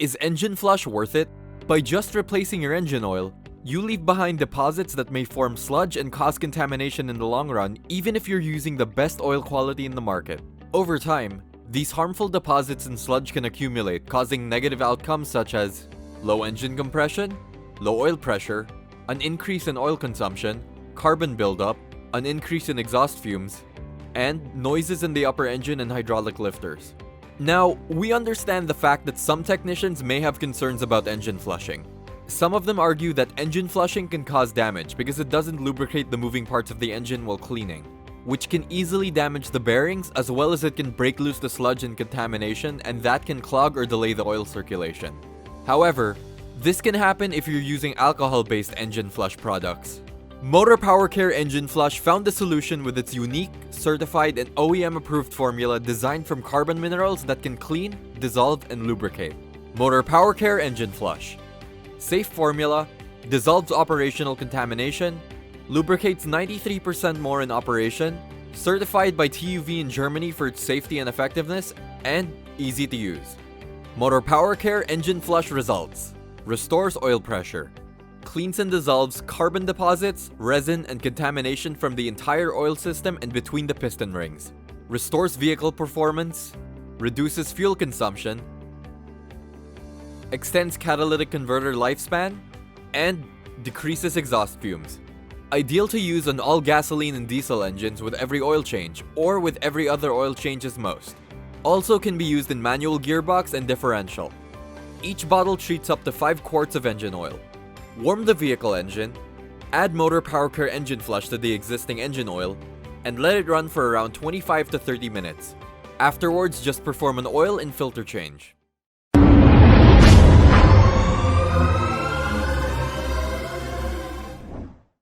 Is engine flush worth it? By just replacing your engine oil, you leave behind deposits that may form sludge and cause contamination in the long run, even if you're using the best oil quality in the market. Over time, these harmful deposits and sludge can accumulate, causing negative outcomes such as low engine compression, low oil pressure, an increase in oil consumption, carbon buildup, an increase in exhaust fumes, and noises in the upper engine and hydraulic lifters. Now, we understand the fact that some technicians may have concerns about engine flushing. Some of them argue that engine flushing can cause damage because it doesn't lubricate the moving parts of the engine while cleaning, which can easily damage the bearings, as well as it can break loose the sludge and contamination, and that can clog or delay the oil circulation. However, this can happen if you're using alcohol-based engine flush products. MotorPower Care Engine Flush found a solution with its unique, certified, and OEM-approved formula designed from carbon minerals that can clean, dissolve, and lubricate. MotorPower Care Engine Flush. Safe formula, dissolves operational contamination, lubricates 93% more in operation, certified by TÜV in Germany for its safety and effectiveness, and easy to use. MotorPower Care Engine Flush results: restores oil pressure, cleans and dissolves carbon deposits, resin, and contamination from the entire oil system and between the piston rings, restores vehicle performance, reduces fuel consumption, extends catalytic converter lifespan, and decreases exhaust fumes. Ideal to use on all gasoline and diesel engines with every oil change, or with every other oil change as most. Also can be used in manual gearbox and differential. Each bottle treats up to 5 quarts of engine oil. Warm the vehicle engine, add MotorPower Care Engine Flush to the existing engine oil, and let it run for around 25 to 30 minutes. Afterwards, just perform an oil and filter change.